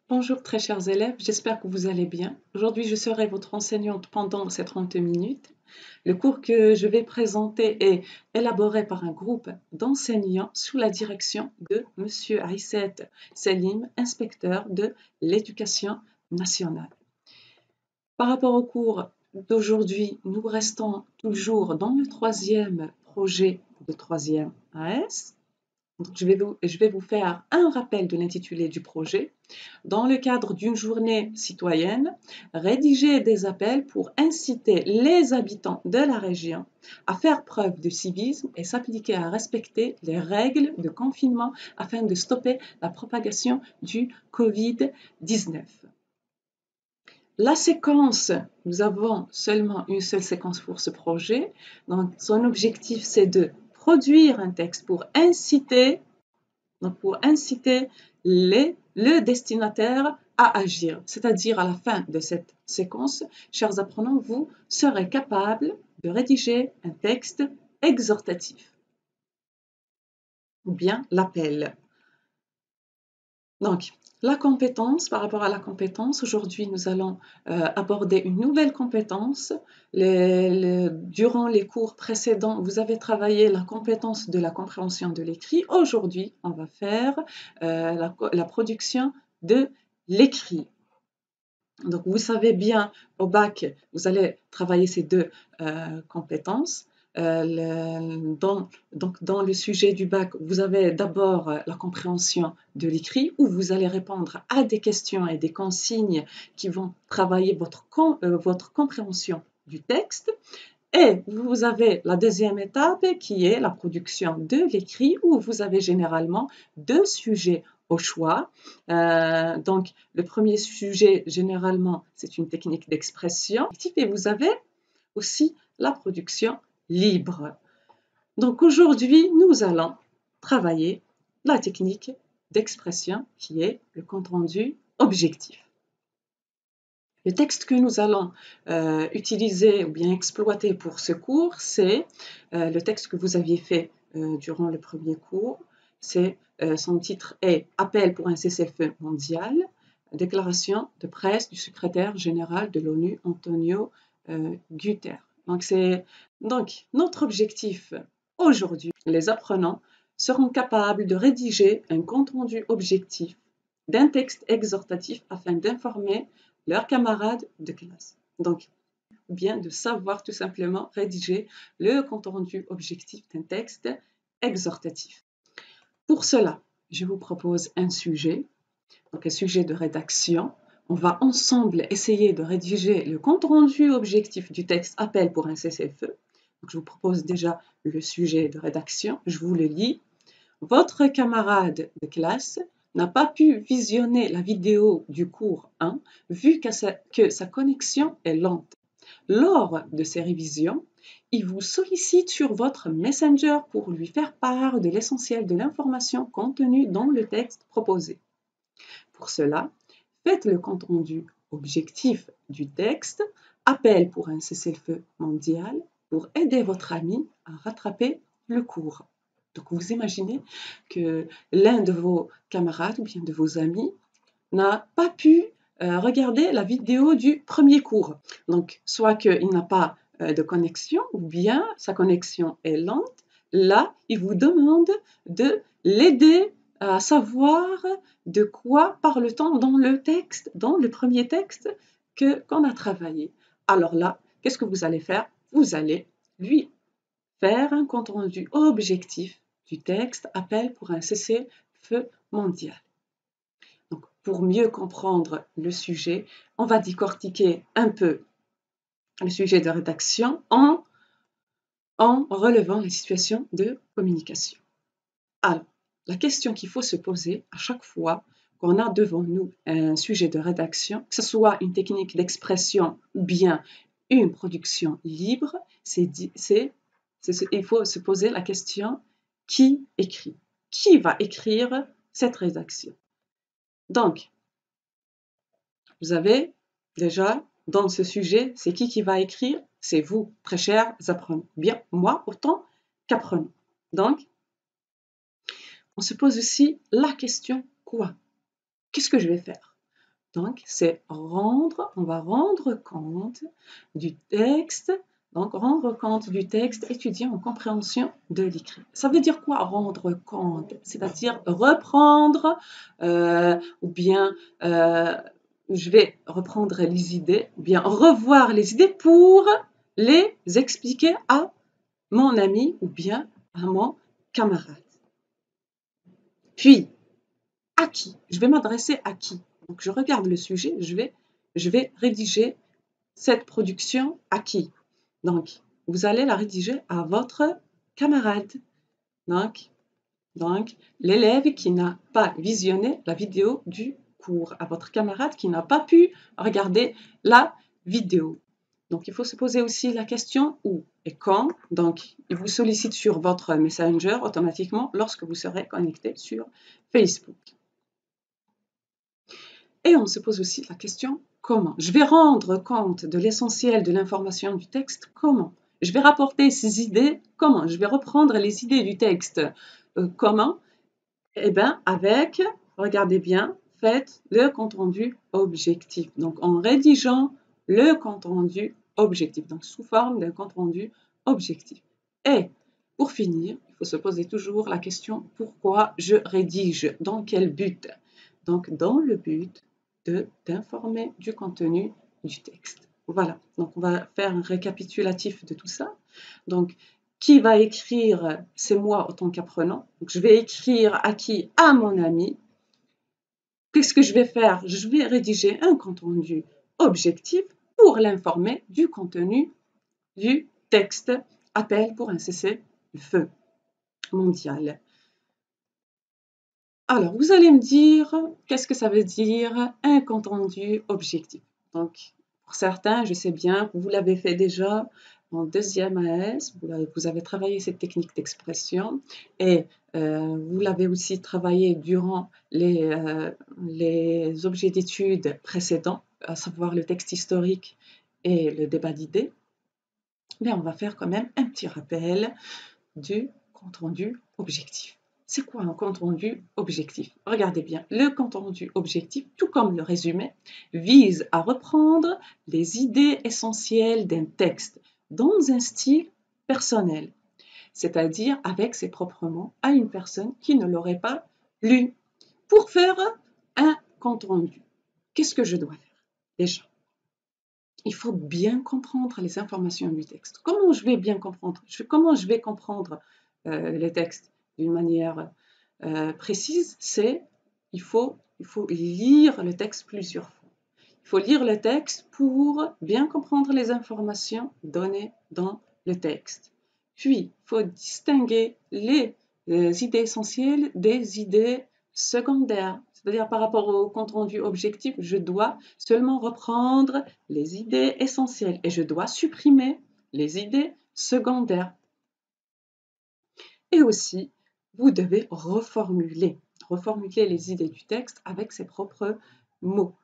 Bonjour très chers élèves, j'espère que vous allez bien. Aujourd'hui, je serai votre enseignante pendant ces 30 minutes. Le cours que je vais présenter est élaboré par un groupe d'enseignants sous la direction de Monsieur Aïsset Selim, inspecteur de l'éducation nationale. Par rapport au cours d'aujourd'hui, nous restons toujours dans le troisième projet de troisième AS. Donc, je vais vous faire un rappel de l'intitulé du projet. Dans le cadre d'une journée citoyenne, rédiger des appels pour inciter les habitants de la région à faire preuve de civisme et s'appliquer à respecter les règles de confinement afin de stopper la propagation du Covid-19. La séquence, nous avons seulement une seule séquence pour ce projet. Donc, son objectif, c'est de produire un texte pour inciter le destinataire à agir. C'est-à-dire à la fin de cette séquence, chers apprenants, vous serez capables de rédiger un texte exhortatif ou bien l'appel. Donc, la compétence, par rapport à la compétence, aujourd'hui nous allons aborder une nouvelle compétence. Durant les cours précédents, vous avez travaillé la compétence de la compréhension de l'écrit. Aujourd'hui, on va faire la production de l'écrit. Donc, vous savez bien, au bac, vous allez travailler ces deux compétences. Dans le sujet du bac, vous avez d'abord la compréhension de l'écrit où vous allez répondre à des questions et des consignes qui vont travailler votre compréhension du texte. Et vous avez la deuxième étape qui est la production de l'écrit où vous avez généralement deux sujets au choix. Donc, le premier sujet, généralement, c'est une technique d'expression et vous avez aussi la production libre. Donc, aujourd'hui, nous allons travailler la technique d'expression qui est le compte-rendu objectif. Le texte que nous allons utiliser ou bien exploiter pour ce cours, c'est le texte que vous aviez fait durant le premier cours. Son titre est « Appel pour un cessez-le-feu mondial », déclaration de presse du secrétaire général de l'ONU, Antonio Guterres. Donc, notre objectif aujourd'hui, les apprenants seront capables de rédiger un compte-rendu objectif d'un texte exhortatif afin d'informer leurs camarades de classe. Donc, bien de savoir tout simplement rédiger le compte-rendu objectif d'un texte exhortatif. Pour cela, je vous propose un sujet, donc un sujet de rédaction. On va ensemble essayer de rédiger le compte-rendu objectif du texte « Appel pour un cessez-le-feu ». Je vous propose déjà le sujet de rédaction. Je vous le lis. Votre camarade de classe n'a pas pu visionner la vidéo du cours 1 vu que sa connexion est lente. Lors de ses révisions, il vous sollicite sur votre Messenger pour lui faire part de l'essentiel de l'information contenue dans le texte proposé. Pour cela, faites le compte-rendu objectif du texte « Appel pour un cessez-le-feu mondial » pour aider votre ami à rattraper le cours. Donc, vous imaginez que l'un de vos camarades ou bien de vos amis n'a pas pu regarder la vidéo du premier cours. Donc, soit qu'il n'a pas de connexion ou bien sa connexion est lente. Là, il vous demande de l'aider à savoir de quoi parle-t-on dans le texte, dans le premier texte qu'on a travaillé. Alors là, qu'est-ce que vous allez faire? Vous allez lui faire un compte-rendu objectif du texte « Appel pour un cessez-le-feu mondial ». Donc, pour mieux comprendre le sujet, on va décortiquer un peu le sujet de rédaction en relevant les situations de communication. Alors, la question qu'il faut se poser à chaque fois qu'on a devant nous un sujet de rédaction, que ce soit une technique d'expression ou bien une production libre, il faut se poser la question « qui écrit ?» Qui va écrire cette rédaction? Donc, vous avez déjà dans ce sujet, c'est qui va écrire? C'est vous, très chers apprenants. Bien, moi autant qu'apprenant. Donc, on se pose aussi la question « quoi ?» Qu'est-ce que je vais faire? Donc, c'est rendre, on va rendre compte du texte. Donc, rendre compte du texte étudié en compréhension de l'écrit. Ça veut dire quoi, rendre compte? C'est-à-dire reprendre ou bien je vais reprendre les idées, ou bien revoir les idées pour les expliquer à mon ami ou bien à mon camarade. Puis, à qui? Je vais m'adresser à qui? Donc, je regarde le sujet, je vais rédiger cette production à qui? Donc, vous allez la rédiger à votre camarade. Donc l'élève qui n'a pas visionné la vidéo du cours, à votre camarade qui n'a pas pu regarder la vidéo. Donc, il faut se poser aussi la question où et quand. Donc, il vous sollicite sur votre Messenger automatiquement lorsque vous serez connecté sur Facebook. Et on se pose aussi la question comment? Je vais rendre compte de l'essentiel de l'information du texte comment? Je vais rapporter ces idées comment? Je vais reprendre les idées du texte comment? Eh bien, avec, regardez bien, faites le compte-rendu objectif. Donc, en rédigeant le compte-rendu objectif, donc sous forme d'un compte-rendu objectif. Et pour finir, il faut se poser toujours la question pourquoi je rédige? Dans quel but? Donc, dans le but d'informer du contenu du texte. Voilà, donc on va faire un récapitulatif de tout ça. Donc, qui va écrire? C'est moi en tant qu'apprenant. Donc, je vais écrire à qui? À mon ami. Qu'est-ce que je vais faire? Je vais rédiger un compte-rendu objectif pour l'informer du contenu du texte. Appel pour un cessez-le-feu mondial. Alors, vous allez me dire, qu'est-ce que ça veut dire un compte-rendu objectif? Donc, pour certains, je sais bien, vous l'avez fait déjà en deuxième AS, vous avez travaillé cette technique d'expression et vous l'avez aussi travaillé durant les objets d'études précédents, à savoir le texte historique et le débat d'idées. Mais on va faire quand même un petit rappel du compte-rendu objectif. C'est quoi un compte-rendu objectif? Regardez bien, le compte-rendu objectif, tout comme le résumé, vise à reprendre les idées essentielles d'un texte dans un style personnel, c'est-à-dire avec ses propres mots à une personne qui ne l'aurait pas lu. Pour faire un compte-rendu, qu'est-ce que je dois faire? Déjà, il faut bien comprendre les informations du texte. Comment je vais bien comprendre? Comment je vais comprendre les textes d'une manière précise? C'est il faut lire le texte plusieurs fois. Il faut lire le texte pour bien comprendre les informations données dans le texte. Puis, il faut distinguer les idées essentielles des idées secondaires. C'est-à-dire par rapport au compte-rendu objectif, je dois seulement reprendre les idées essentielles et je dois supprimer les idées secondaires. Et aussi, vous devez reformuler les idées du texte avec ses propres mots.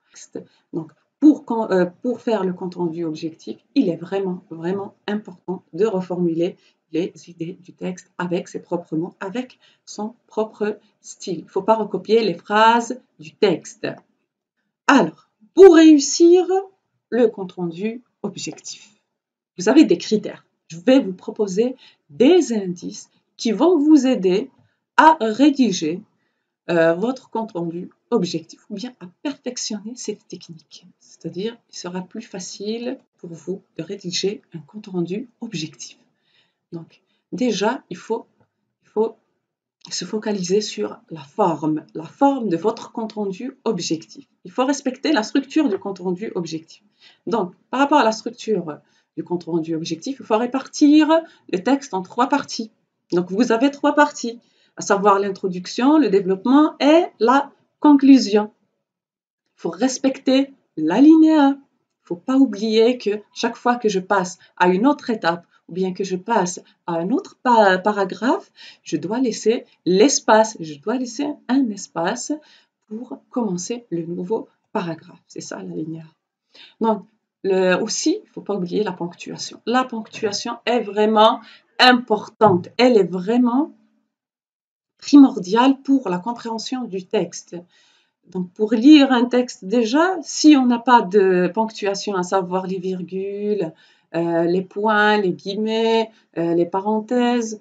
Donc, pour faire le compte-rendu objectif, il est vraiment, vraiment important de reformuler les idées du texte avec ses propres mots, avec son propre style. Il ne faut pas recopier les phrases du texte. Alors, pour réussir le compte-rendu objectif, vous avez des critères. Je vais vous proposer des indices qui vont vous aider à rédiger votre compte-rendu objectif ou bien à perfectionner cette technique. C'est-à-dire, il sera plus facile pour vous de rédiger un compte-rendu objectif. Donc, déjà, il faut se focaliser sur la forme de votre compte-rendu objectif. Il faut respecter la structure du compte-rendu objectif. Donc, par rapport à la structure du compte-rendu objectif, il faut répartir le texte en 3 parties. Donc, vous avez 3 parties, à savoir l'introduction, le développement et la conclusion. Il faut respecter l'alinéa. Il ne faut pas oublier que chaque fois que je passe à une autre étape, ou bien que je passe à un autre paragraphe, je dois laisser l'espace, je dois laisser un espace pour commencer le nouveau paragraphe. C'est ça l'alinéa. Donc, aussi, il ne faut pas oublier la ponctuation. La ponctuation est vraiment importante. Elle est vraiment primordiale pour la compréhension du texte. Donc, pour lire un texte déjà, si on n'a pas de ponctuation, à savoir les virgules, les points, les guillemets, les parenthèses,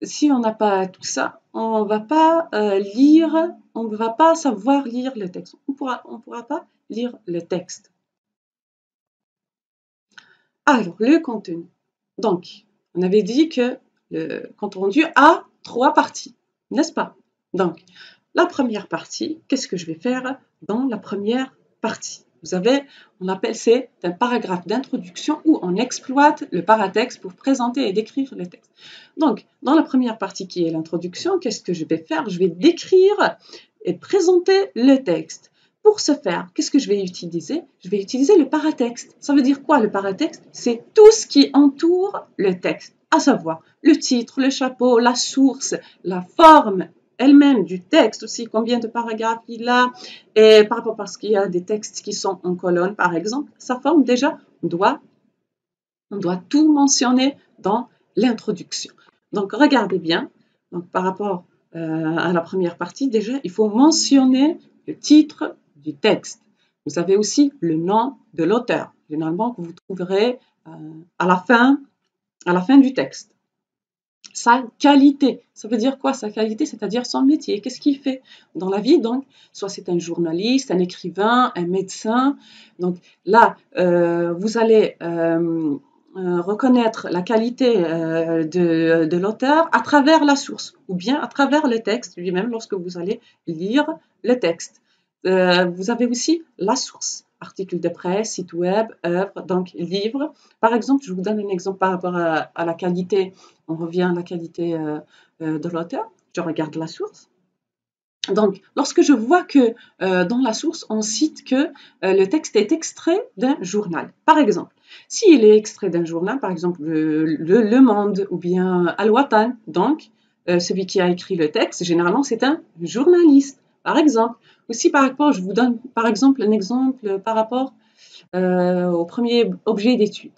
si on n'a pas tout ça, on ne va pas lire, on ne va pas savoir lire le texte. On pourra pas lire le texte. Alors, le contenu. Donc, on avait dit que le compte rendu a 3 parties, n'est-ce pas? Donc, la première partie, qu'est-ce que je vais faire dans la première partie? Vous avez, on appelle c'est un paragraphe d'introduction où on exploite le paratexte pour présenter et décrire le texte. Donc, dans la première partie qui est l'introduction, qu'est-ce que je vais faire? Je vais décrire et présenter le texte. Pour ce faire, qu'est-ce que je vais utiliser? Je vais utiliser le paratexte. Ça veut dire quoi le paratexte? C'est tout ce qui entoure le texte, à savoir le titre, le chapeau, la source, la forme elle-même du texte aussi, combien de paragraphes il a, et par rapport parce qu'il y a des textes qui sont en colonne, par exemple, sa forme déjà, on doit tout mentionner dans l'introduction. Donc, regardez bien, donc, par rapport à la première partie, déjà, il faut mentionner le titre du texte. Vous avez aussi le nom de l'auteur, généralement que vous trouverez à la fin du texte. Sa qualité, ça veut dire quoi sa qualité? C'est-à-dire son métier, qu'est-ce qu'il fait dans la vie? Donc, soit c'est un journaliste, un écrivain, un médecin. Donc là, vous allez reconnaître la qualité de l'auteur à travers la source ou bien à travers le texte lui-même lorsque vous allez lire le texte. Vous avez aussi la source, article de presse, site web, œuvre, donc livre. Par exemple, je vous donne un exemple par rapport à la qualité, on revient à la qualité de l'auteur, je regarde la source. Donc, lorsque je vois que dans la source, on cite que le texte est extrait d'un journal, par exemple. S'il est extrait d'un journal, par exemple Le Monde ou bien Al-Watan, donc celui qui a écrit le texte, généralement c'est un journaliste, par exemple. Aussi par rapport, je vous donne par exemple un exemple par rapport au premier objet d'étude.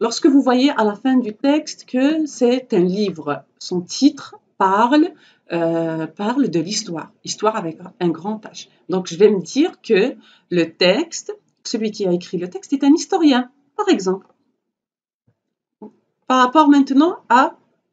Lorsque vous voyez à la fin du texte que c'est un livre, son titre parle de l'histoire, histoire avec un grand H. Donc je vais me dire que le texte, celui qui a écrit le texte est un historien, par exemple. Par rapport maintenant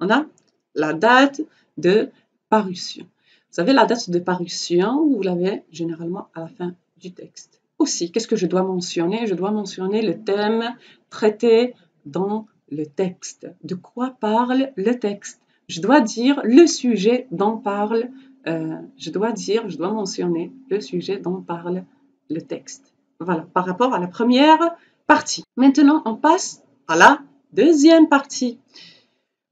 on a la date de parution. Vous savez, la date de parution, vous l'avez généralement à la fin du texte. Aussi, qu'est-ce que je dois mentionner? Je dois mentionner le thème traité dans le texte. De quoi parle le texte? Je dois dire le sujet dont parle, je dois mentionner le sujet dont parle le texte. Voilà, par rapport à la première partie. Maintenant, on passe à la deuxième partie.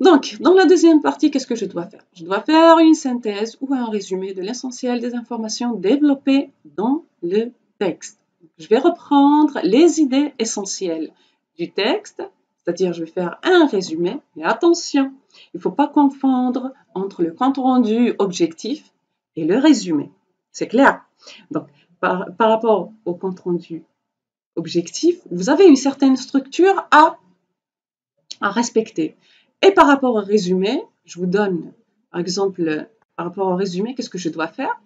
Donc, dans la deuxième partie, qu'est-ce que je dois faire? Je dois faire une synthèse ou un résumé de l'essentiel des informations développées dans le texte. Je vais reprendre les idées essentielles du texte, c'est-à-dire je vais faire un résumé, mais attention, il ne faut pas confondre entre le compte rendu objectif et le résumé. C'est clair? Donc, par rapport au compte rendu objectif, vous avez une certaine structure à respecter. Et par rapport au résumé, je vous donne, par exemple, par rapport au résumé, qu'est-ce que je dois faire?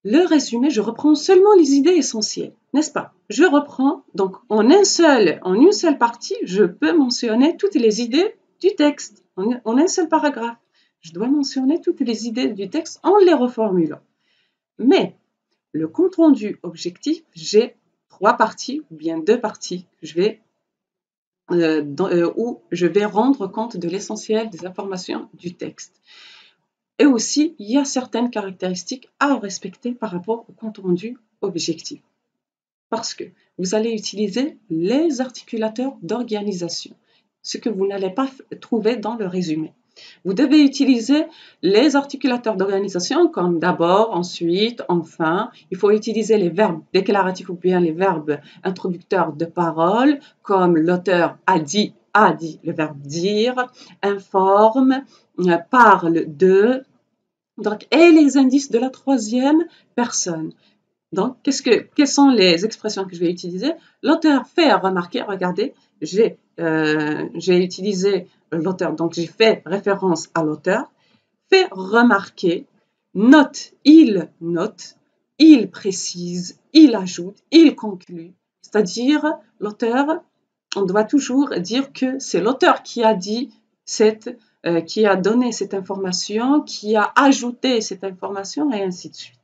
Le résumé, je reprends seulement les idées essentielles, n'est-ce pas? Je reprends, donc en une seule partie, je peux mentionner toutes les idées du texte, en un seul paragraphe. Je dois mentionner toutes les idées du texte en les reformulant. Mais le compte rendu objectif, j'ai 3 parties ou bien 2 parties que je vais où je vais rendre compte de l'essentiel des informations du texte. Et aussi, il y a certaines caractéristiques à respecter par rapport au compte rendu objectif. Parce que vous allez utiliser les articulateurs d'organisation, ce que vous n'allez pas trouver dans le résumé. Vous devez utiliser les articulateurs d'organisation comme d'abord, ensuite, enfin. Il faut utiliser les verbes déclaratifs ou bien les verbes introducteurs de parole comme l'auteur a dit, le verbe dire, informe, parle de, donc, et les indices de la troisième personne. Donc, quelles sont les expressions que je vais utiliser? L'auteur fait remarquer, regardez, j'ai utilisé l'auteur, donc j'ai fait référence à l'auteur, fait remarquer, note, il note, il précise, il ajoute, il conclut. C'est-à-dire, l'auteur, on doit toujours dire que c'est l'auteur qui a dit qui a donné cette information, qui a ajouté cette information, et ainsi de suite.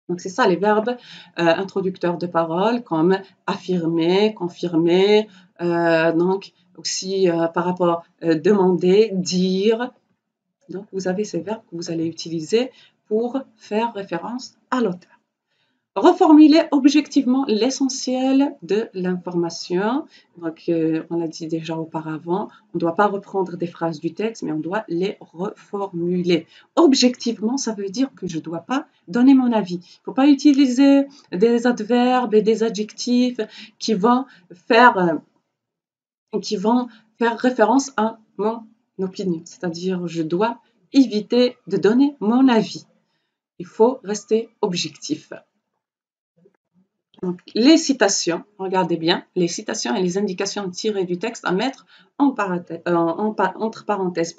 Donc, c'est ça les verbes introducteurs de parole, comme affirmer, confirmer, donc aussi par rapport demander, dire. Donc, vous avez ces verbes que vous allez utiliser pour faire référence à l'auteur. Reformuler objectivement l'essentiel de l'information. Donc, on l'a dit déjà auparavant, on ne doit pas reprendre des phrases du texte, mais on doit les reformuler. Objectivement, ça veut dire que je ne dois pas donner mon avis. Il ne faut pas utiliser des adverbes et des adjectifs qui vont faire référence à mon opinion. C'est-à-dire, je dois éviter de donner mon avis. Il faut rester objectif. Donc, les citations, regardez bien, les citations et les indications tirées du texte à mettre entre parenthèses.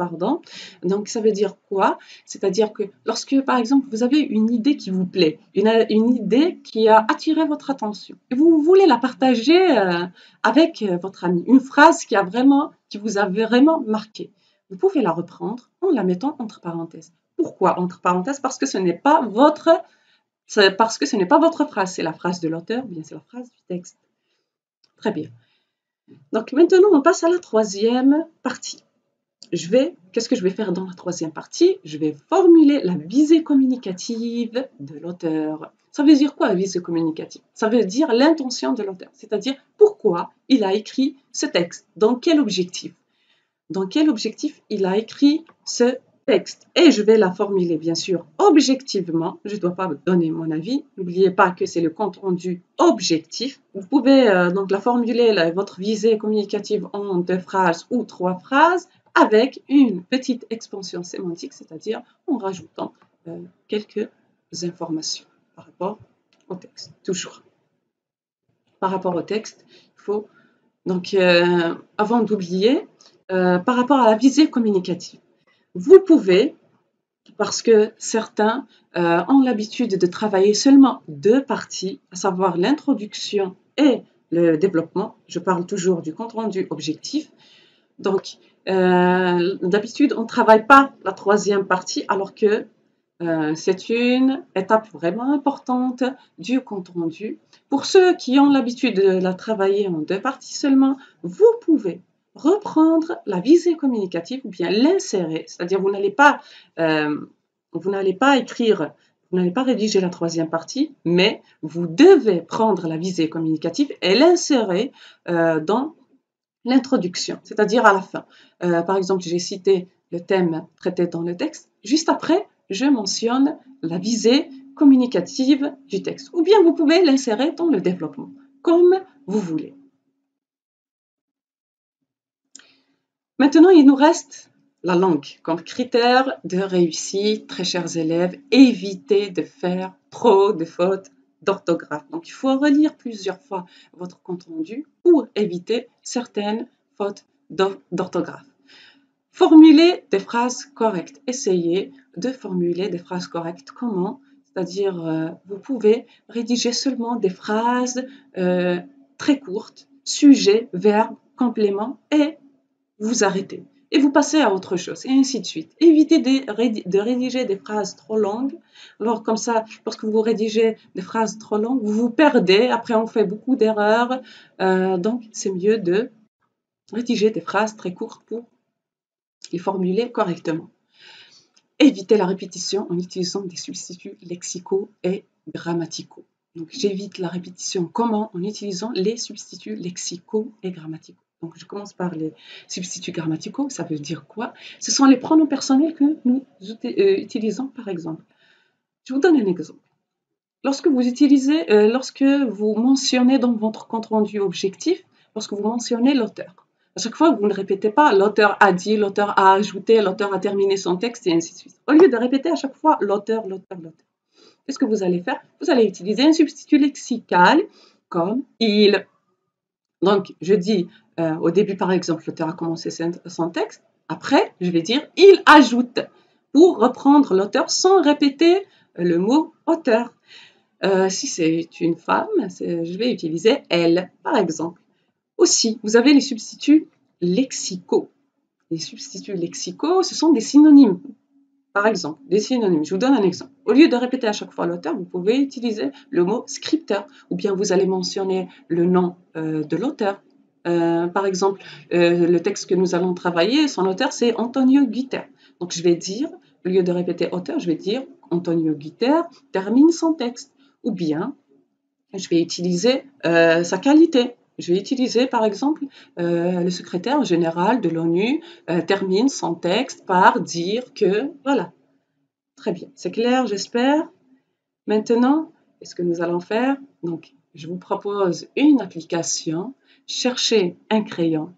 Donc, ça veut dire quoi? C'est-à-dire que lorsque, par exemple, vous avez une idée qui vous plaît, une idée qui a attiré votre attention, et vous voulez la partager avec votre ami, une phrase qui vous a vraiment marqué, vous pouvez la reprendre en la mettant entre parenthèses. Pourquoi entre parenthèses? Parce que ce n'est pas votre phrase, c'est la phrase de l'auteur, ou bien c'est la phrase du texte. Très bien. Donc maintenant, on passe à la troisième partie. Qu'est-ce que je vais faire dans la troisième partie? Je vais formuler la visée communicative de l'auteur. Ça veut dire quoi, la visée communicative? Ça veut dire l'intention de l'auteur, c'est-à-dire pourquoi il a écrit ce texte, dans quel objectif. Dans quel objectif il a écrit ce texte. Et je vais la formuler, bien sûr, objectivement. Je ne dois pas donner mon avis. N'oubliez pas que c'est le compte rendu objectif. Vous pouvez donc la formuler, votre visée communicative, en 2 phrases ou 3 phrases, avec une petite expansion sémantique, c'est-à-dire en rajoutant quelques informations par rapport au texte. Toujours. Par rapport au texte, il faut, donc, avant d'oublier, par rapport à la visée communicative, vous pouvez, parce que certains ont l'habitude de travailler seulement 2 parties, à savoir l'introduction et le développement. Je parle toujours du compte rendu objectif. Donc, d'habitude, on ne travaille pas la 3e partie, alors que c'est une étape vraiment importante du compte rendu. Pour ceux qui ont l'habitude de la travailler en 2 parties seulement, vous pouvez reprendre la visée communicative ou bien l'insérer, c'est-à-dire vous n'allez pas écrire, vous n'allez pas rédiger la 3e partie, mais vous devez prendre la visée communicative et l'insérer dans l'introduction, c'est-à-dire à la fin. Par exemple, j'ai cité le thème traité dans le texte, juste après, je mentionne la visée communicative du texte. Ou bien vous pouvez l'insérer dans le développement, comme vous voulez. Maintenant, il nous reste la langue comme critère de réussite. Très chers élèves, évitez de faire trop de fautes d'orthographe. Donc, il faut relire plusieurs fois votre compte rendu pour éviter certaines fautes d'orthographe. Formulez des phrases correctes. Essayez de formuler des phrases correctes. Comment? C'est-à-dire, vous pouvez rédiger seulement des phrases très courtes, sujet, verbe, complément, et vous arrêtez. Et vous passez à autre chose, et ainsi de suite. Évitez de rédiger des phrases trop longues. Alors, comme ça, lorsque vous rédigez des phrases trop longues, vous vous perdez. Après, on fait beaucoup d'erreurs. Donc, c'est mieux de rédiger des phrases très courtes pour les formuler correctement. Évitez la répétition en utilisant des substituts lexicaux et grammaticaux. Donc, j'évite la répétition. Comment? En utilisant les substituts lexicaux et grammaticaux. Donc, je commence par les substituts grammaticaux. Ça veut dire quoi? Ce sont les pronoms personnels que nous utilisons, par exemple. Je vous donne un exemple. Lorsque vous mentionnez dans votre compte rendu objectif, lorsque vous mentionnez l'auteur, à chaque fois, vous ne répétez pas l'auteur a dit, l'auteur a ajouté, l'auteur a terminé son texte, et ainsi de suite. Au lieu de répéter à chaque fois l'auteur, qu'est-ce que vous allez faire? Vous allez utiliser un substitut lexical comme il. Donc, je dis au début, par exemple, l'auteur a commencé son texte. Après, je vais dire il ajoute pour reprendre l'auteur sans répéter le mot auteur. Si c'est une femme, je vais utiliser elle, par exemple. Aussi, vous avez les substituts lexicaux. Les substituts lexicaux, ce sont des synonymes. Par exemple, des synonymes. Je vous donne un exemple. Au lieu de répéter à chaque fois l'auteur, vous pouvez utiliser le mot scripteur, ou bien vous allez mentionner le nom de l'auteur. Par exemple, le texte que nous allons travailler, son auteur, c'est Antonio Guiter. Donc, je vais dire, au lieu de répéter auteur, je vais dire Antonio Guiter termine son texte. Ou bien, je vais utiliser sa qualité. Je vais utiliser, par exemple, le secrétaire général de l'ONU termine son texte par dire que, voilà. Très bien, c'est clair, j'espère. Maintenant, qu'est-ce que nous allons faire? Donc, je vous propose une application. Cherchez un crayon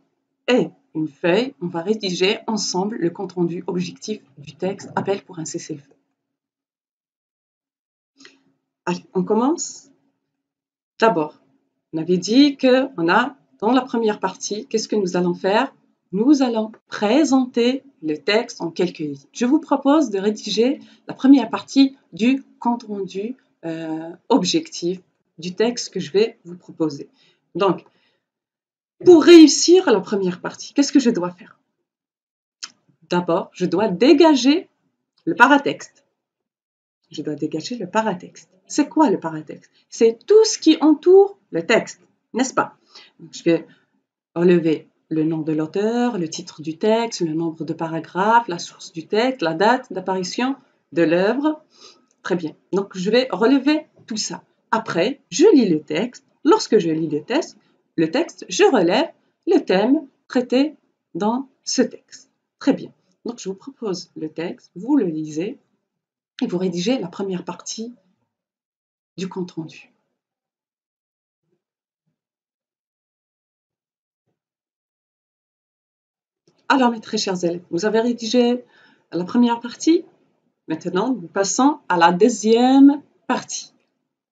et une feuille. On va rédiger ensemble le compte-rendu objectif du texte Appel pour un cessez-le-feu. Allez, on commence. D'abord, on avait dit qu'on a, dans la première partie, qu'est-ce que nous allons faire? Nous allons présenter le texte en quelques lignes. Je vous propose de rédiger la première partie du compte-rendu objectif du texte que je vais vous proposer. Donc, pour réussir la première partie, qu'est-ce que je dois faire? D'abord, je dois dégager le paratexte. Je dois dégager le paratexte. C'est quoi le paratexte? C'est tout ce qui entoure le texte, n'est-ce pas? Donc, je vais relever le nom de l'auteur, le titre du texte, le nombre de paragraphes, la source du texte, la date d'apparition de l'œuvre. Très bien. Donc, je vais relever tout ça. Après, je lis le texte. Lorsque je lis le texte, je relève le thème traité dans ce texte. Très bien. Donc, je vous propose le texte, vous le lisez et vous rédigez la première partie du compte-rendu. Alors, mes très chers élèves, vous avez rédigé la première partie. Maintenant, nous passons à la deuxième partie.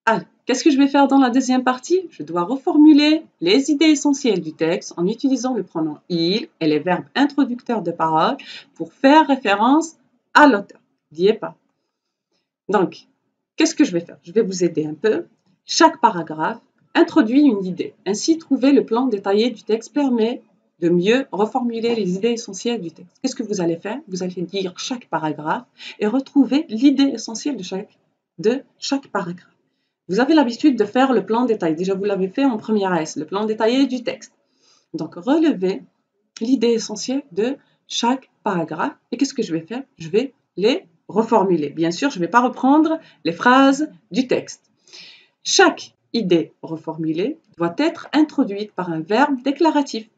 Alors, qu'est-ce que je vais faire dans la deuxième partie? Je dois reformuler les idées essentielles du texte en utilisant le pronom il et les verbes introducteurs de parole pour faire référence à l'auteur. N'oubliez pas. Donc, qu'est-ce que je vais faire? Je vais vous aider un peu. Chaque paragraphe introduit une idée. Ainsi, trouver le plan détaillé du texte permet de mieux reformuler les idées essentielles du texte. Qu'est-ce que vous allez faire? Vous allez lire chaque paragraphe et retrouver l'idée essentielle de chaque paragraphe. Vous avez l'habitude de faire le plan détaillé. Déjà, vous l'avez fait en première S, le plan détaillé du texte. Donc, relevez l'idée essentielle de chaque paragraphe. Et qu'est-ce que je vais faire? Je vais les reformuler. Bien sûr, je ne vais pas reprendre les phrases du texte. Chaque idée reformulée doit être introduite par un verbe déclaratif.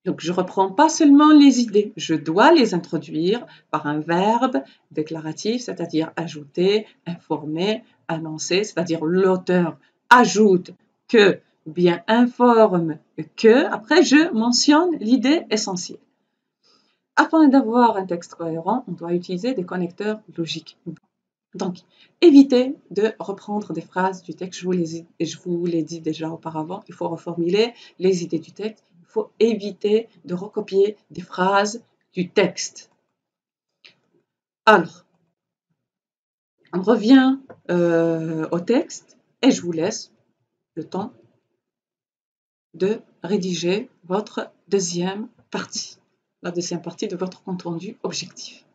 Donc, je ne reprends pas seulement les idées, je dois les introduire par un verbe déclaratif, c'est-à-dire ajouter, informer, annoncer, c'est-à-dire l'auteur ajoute que, ou bien informe que, après je mentionne l'idée essentielle. Afin d'avoir un texte cohérent, on doit utiliser des connecteurs logiques. Donc, évitez de reprendre des phrases du texte, je vous l'ai dit déjà auparavant, il faut reformuler les idées du texte. Il faut éviter de recopier des phrases du texte. Alors, on revient au texte et je vous laisse le temps de rédiger votre deuxième partie, la deuxième partie de votre compte-rendu objectif.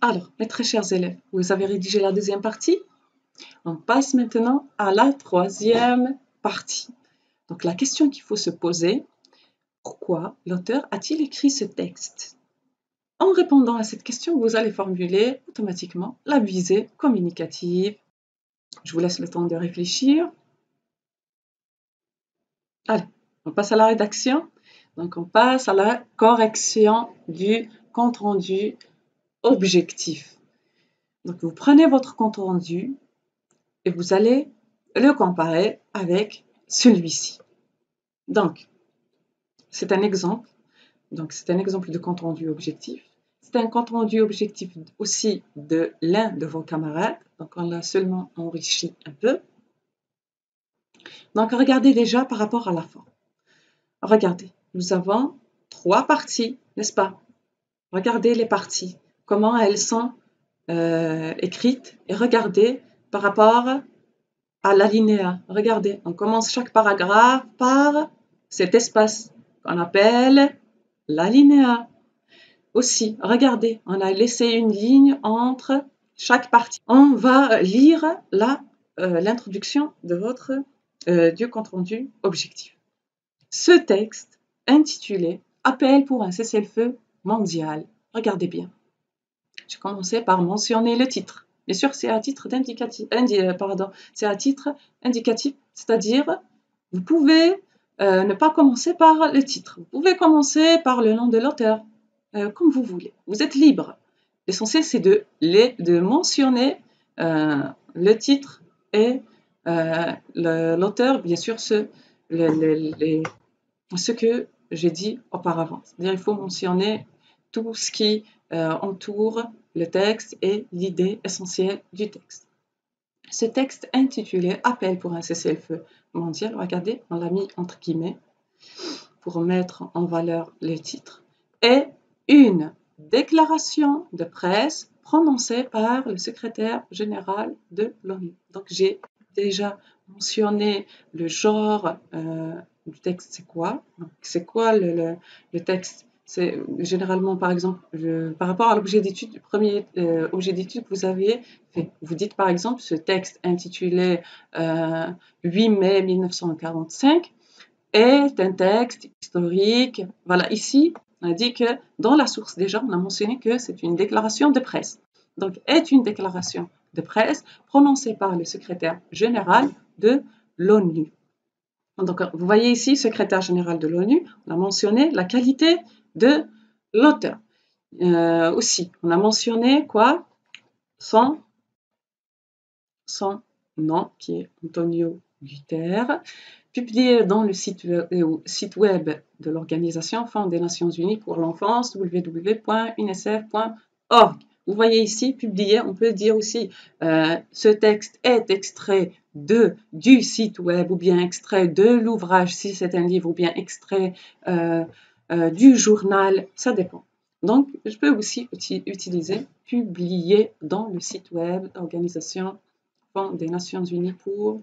Alors, mes très chers élèves, vous avez rédigé la deuxième partie. On passe maintenant à la troisième partie. Donc, la question qu'il faut se poser, pourquoi l'auteur a-t-il écrit ce texte? En répondant à cette question, vous allez formuler automatiquement la visée communicative. Je vous laisse le temps de réfléchir. Allez, on passe à la rédaction. Donc, on passe à la correction du compte-rendu objectif. Donc, vous prenez votre compte-rendu et vous allez le comparer avec celui-ci. Donc, c'est un exemple. Donc, c'est un exemple de compte-rendu objectif. C'est un compte-rendu objectif aussi de l'un de vos camarades. Donc, on l'a seulement enrichi un peu. Donc, regardez déjà par rapport à la forme. Regardez, nous avons trois parties, n'est-ce pas? Regardez les parties, comment elles sont écrites et regardez par rapport à l'alinéa. Regardez, on commence chaque paragraphe par cet espace qu'on appelle l'alinéa. Aussi, regardez, on a laissé une ligne entre chaque partie. On va lire l'introduction de du compte-rendu objectif. Ce texte intitulé « Appel pour un cessez-le-feu mondial ». Regardez bien. J'ai commencé par mentionner le titre. Bien sûr, c'est à titre c'est à titre indicatif, c'est-à-dire vous pouvez ne pas commencer par le titre. Vous pouvez commencer par le nom de l'auteur, comme vous voulez. Vous êtes libre. L'essentiel, c'est de mentionner le titre et l'auteur, bien sûr, ce que j'ai dit auparavant. C'est-à-dire il faut mentionner tout ce qui entoure le texte et l'idée essentielle du texte. Ce texte intitulé « Appel pour un cessez-le-feu mondial », regardez, on l'a mis entre guillemets pour mettre en valeur le titre, est une déclaration de presse prononcée par le secrétaire général de l'ONU. Donc j'ai déjà mentionné le genre du texte, c'est quoi? C'est quoi le texte? C'est généralement, par exemple, par rapport à l'objet d'étude, le premier objet d'étude que vous avez fait. Vous dites par exemple ce texte intitulé 8 mai 1945 est un texte historique. Voilà, ici, on a dit que dans la source déjà, on a mentionné que c'est une déclaration de presse. Donc, est une déclaration de presse prononcée par le secrétaire général de l'ONU. Donc, vous voyez ici, secrétaire général de l'ONU, on a mentionné la qualité de l'auteur. Aussi, on a mentionné quoi? Son nom, qui est Antonio Guterres, publié dans le site web de l'Organisation Fonds des Nations Unies pour l'enfance, www.unicef.org. Vous voyez ici, publié, on peut dire aussi, ce texte est extrait du site web ou bien extrait de l'ouvrage, si c'est un livre, ou bien extrait du journal, ça dépend. Donc, je peux aussi utiliser publié dans le site web de l'Organisation Fonds des Nations Unies pour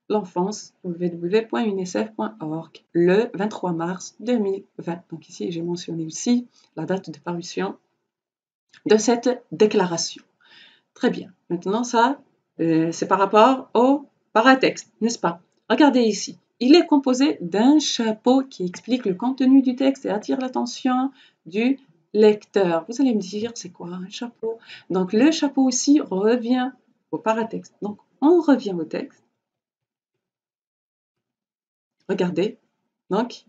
l'enfance, www.unicef.org, le 23 mars 2020. Donc ici, j'ai mentionné aussi la date de parution de cette déclaration. Très bien. Maintenant, ça, c'est par rapport au paratexte, n'est-ce pas? Regardez ici. Il est composé d'un chapeau qui explique le contenu du texte et attire l'attention du lecteur. Vous allez me dire, c'est quoi un chapeau? Donc, le chapeau aussi revient au paratexte. Donc, on revient au texte. Regardez, donc,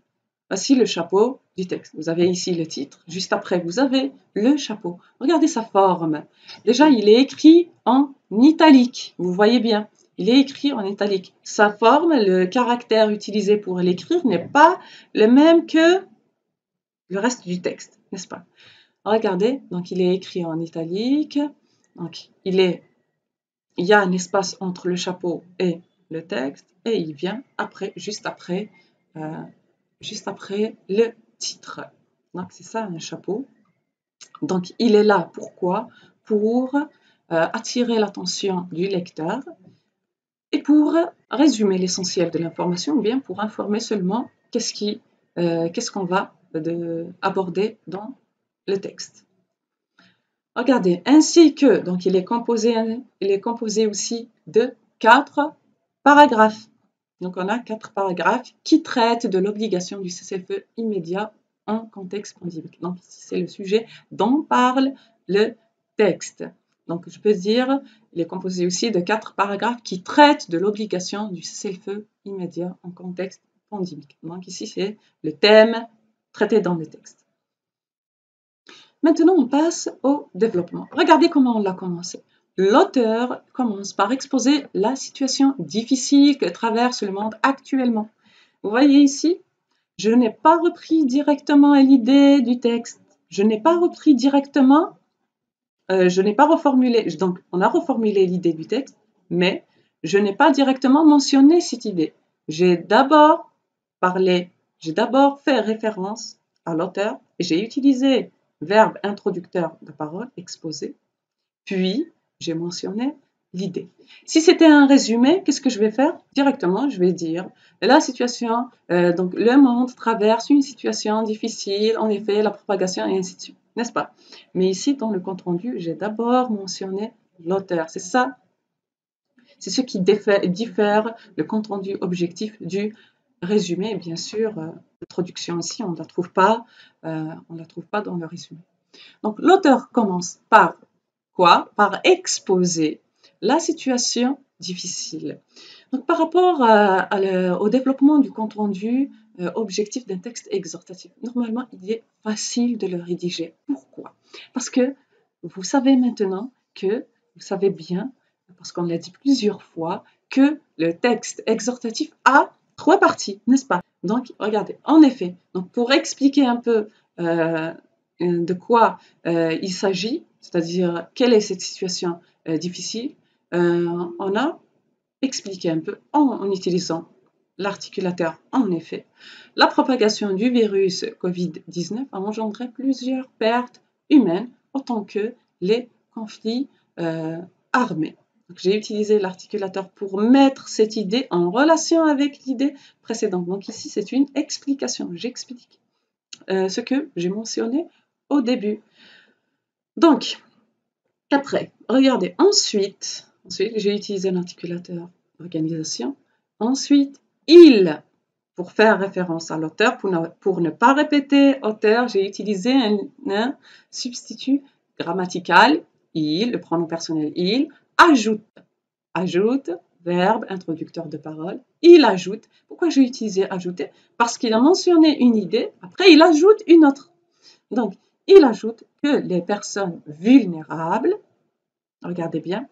voici le chapeau du texte. Vous avez ici le titre. Juste après, vous avez le chapeau. Regardez sa forme. Déjà, il est écrit en italique. Vous voyez bien. Il est écrit en italique. Sa forme, le caractère utilisé pour l'écrire n'est pas le même que le reste du texte, n'est-ce pas? Regardez, donc il est écrit en italique. Donc, il y a un espace entre le chapeau et le texte et il vient après, juste après le titre. Donc c'est ça un chapeau. Donc il est là, pourquoi? Pour attirer l'attention du lecteur et pour résumer l'essentiel de l'information ou bien pour informer seulement qu'est-ce qu'on va aborder dans le texte. Regardez, ainsi que, donc il est composé aussi de 4 paragraphes. Donc on a 4 paragraphes qui traitent de l'obligation du cessez-le-feu immédiat en contexte pandémique. Donc c'est le sujet dont parle le texte. Donc je peux dire, il est composé aussi de 4 paragraphes qui traitent de l'obligation du cessez-le-feu immédiat en contexte pandémique. Donc ici c'est le thème traité dans le texte. Maintenant, on passe au développement. Regardez comment on l'a commencé. L'auteur commence par exposer la situation difficile que traverse le monde actuellement. Vous voyez ici, je n'ai pas repris directement l'idée du texte. Je n'ai pas repris directement, je n'ai pas reformulé, donc on a reformulé l'idée du texte, mais je n'ai pas directement mentionné cette idée. J'ai d'abord fait référence à l'auteur et j'ai utilisé verbe introducteur de parole, exposé, puis j'ai mentionné l'idée. Si c'était un résumé, qu'est-ce que je vais faire? Directement, je vais dire la situation, donc le monde traverse une situation difficile, en effet, la propagation et ainsi de suite, n'est-ce pas? Mais ici, dans le compte rendu, j'ai d'abord mentionné l'auteur. C'est ça, c'est ce qui diffère le compte rendu objectif du résumé. Bien sûr, l'introduction ici, on ne la trouve pas, dans le résumé. Donc, l'auteur commence par quoi? Par exposer la situation difficile. Donc, par rapport au développement du compte rendu objectif d'un texte exhortatif, normalement, il est facile de le rédiger. Pourquoi? Parce que vous savez maintenant que, vous savez bien, parce qu'on l'a dit plusieurs fois, que le texte exhortatif a 3 parties, n'est-ce pas? Donc, regardez, en effet, donc pour expliquer un peu de quoi il s'agit, c'est-à-dire quelle est cette situation difficile, on a expliqué un peu en utilisant l'articulateur. En effet, la propagation du virus Covid-19 a engendré plusieurs pertes humaines autant que les conflits armés. J'ai utilisé l'articulateur pour mettre cette idée en relation avec l'idée précédente. Donc ici, c'est une explication. J'explique ce que j'ai mentionné au début. Donc, après, regardez, ensuite j'ai utilisé l'articulateur organisation. Ensuite, il, pour faire référence à l'auteur, pour ne pas répéter auteur, j'ai utilisé un substitut grammatical, il, le pronom personnel il, ajoute, verbe, introducteur de parole, il ajoute. Pourquoi j'ai utilisé ajouter? Parce qu'il a mentionné une idée, après il ajoute une autre. Donc, il ajoute que les personnes vulnérables, regardez bien,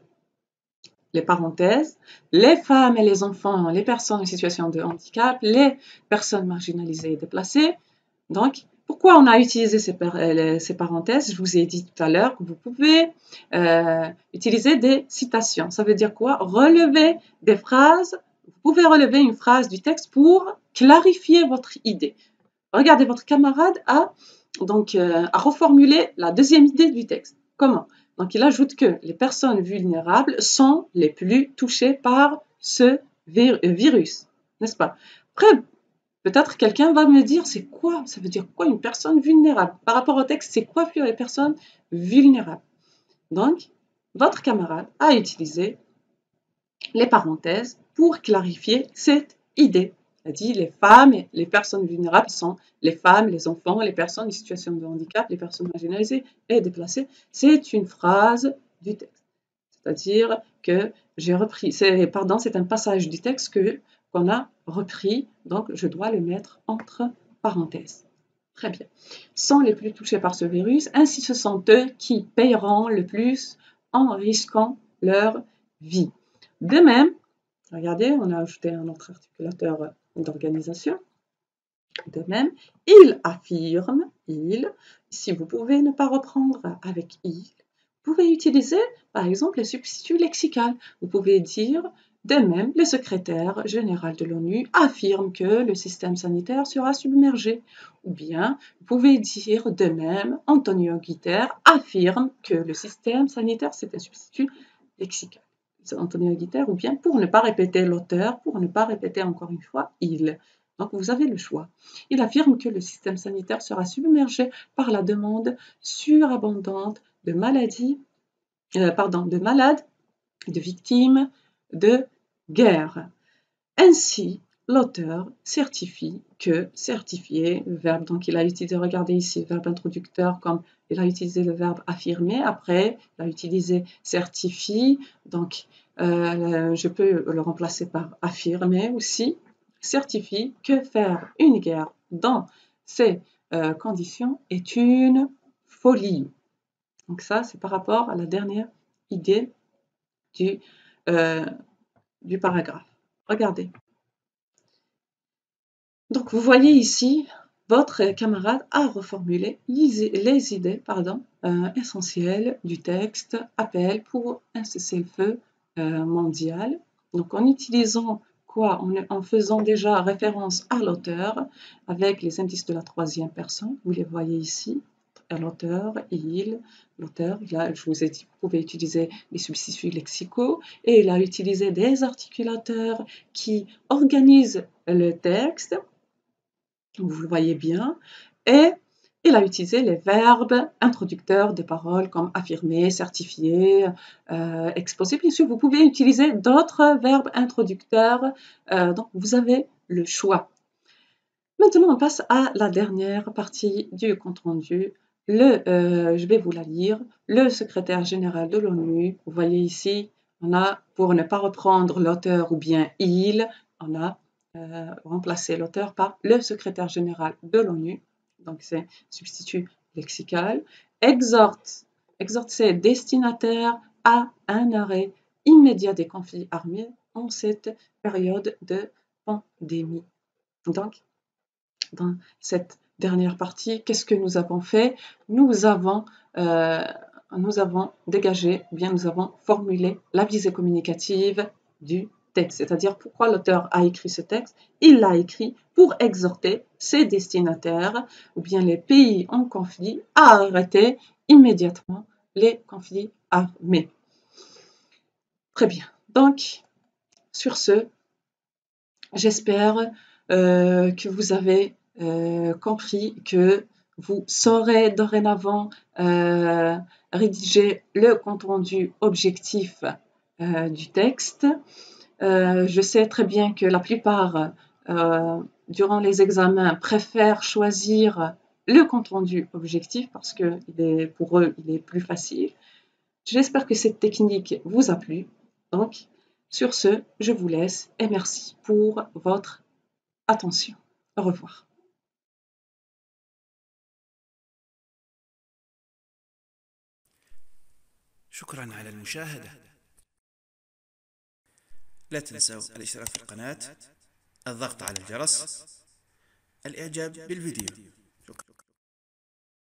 les parenthèses, les femmes et les enfants, les personnes en situation de handicap, les personnes marginalisées et déplacées. Donc, pourquoi on a utilisé ces parenthèses? Je vous ai dit tout à l'heure que vous pouvez utiliser des citations. Ça veut dire quoi? Relever des phrases. Vous pouvez relever une phrase du texte pour clarifier votre idée. Regardez, votre camarade a reformulé la deuxième idée du texte. Comment? Donc, il ajoute que les personnes vulnérables sont les plus touchées par ce virus, n'est-ce pas? Après, peut-être quelqu'un va me dire, c'est quoi? Ça veut dire quoi une personne vulnérable? Par rapport au texte, c'est quoi les personnes vulnérables? Donc, votre camarade a utilisé les parenthèses pour clarifier cette idée. Il a dit les femmes et les personnes vulnérables sont les femmes, les enfants, les personnes en situation de handicap, les personnes marginalisées et déplacées. C'est une phrase du texte. C'est-à-dire que j'ai repris, c'est un passage du texte qu'on a repris, donc je dois le mettre entre parenthèses. Très bien. Sont les plus touchés par ce virus, ainsi ce sont eux qui payeront le plus en risquant leur vie. De même, regardez, on a ajouté un autre articulateur d'organisation. De même, il affirme, il, si vous pouvez ne pas reprendre avec il, vous pouvez utiliser par exemple les substituts lexicaux. Vous pouvez dire, de même, le secrétaire général de l'ONU affirme que le système sanitaire sera submergé. Ou bien, vous pouvez dire, de même, Antonio Guterres affirme que le système sanitaire, c'est un substitut lexical. Antonio Guterres, ou bien pour ne pas répéter l'auteur, pour ne pas répéter encore une fois il. Donc vous avez le choix. Il affirme que le système sanitaire sera submergé par la demande surabondante de malades, de victimes de guerre. Ainsi, l'auteur certifie que, certifier, le verbe, donc il a utilisé, regardez ici, le verbe introducteur, comme il a utilisé le verbe affirmer, après il a utilisé certifie, donc je peux le remplacer par affirmer aussi, certifie que faire une guerre dans ces conditions est une folie. Donc ça, c'est par rapport à la dernière idée du paragraphe. Regardez. Donc, vous voyez ici, votre camarade a reformulé les idées essentielles du texte appel pour un cessez-le-feu mondial. Donc, en utilisant quoi? En faisant déjà référence à l'auteur avec les indices de la troisième personne, vous les voyez ici, l'auteur, il, l'auteur, là, je vous ai dit, vous pouvez utiliser les substituts lexicaux, et il a utilisé des articulateurs qui organisent le texte, vous le voyez bien, et il a utilisé les verbes introducteurs de paroles comme affirmer, certifier, exposer. Bien sûr, vous pouvez utiliser d'autres verbes introducteurs, donc vous avez le choix. Maintenant, on passe à la dernière partie du compte-rendu. Je vais vous la lire. Le secrétaire général de l'ONU, vous voyez ici, on a, pour ne pas reprendre l'auteur ou bien il, on a remplacé l'auteur par le secrétaire général de l'ONU. Donc, c'est substitut lexical. Exhorte ses destinataires à un arrêt immédiat des conflits armés en cette période de pandémie. Donc, dans cette dernière partie, qu'est-ce que nous avons fait? Nous avons dégagé, bien nous avons formulé la visée communicative du texte, c'est-à-dire pourquoi l'auteur a écrit ce texte. Il l'a écrit pour exhorter ses destinataires ou bien les pays en conflit à arrêter immédiatement les conflits armés. Très bien. Donc, sur ce, j'espère que vous avez compris que vous saurez dorénavant rédiger le compte-rendu objectif du texte. Je sais très bien que la plupart, durant les examens, préfèrent choisir le compte-rendu objectif parce que pour eux, il est plus facile. J'espère que cette technique vous a plu. Donc, sur ce, je vous laisse et merci pour votre attention. Au revoir. شكرا على المشاهدة. لا تنسوا الاشتراك في القناة، الضغط على الجرس، الإعجاب بالفيديو.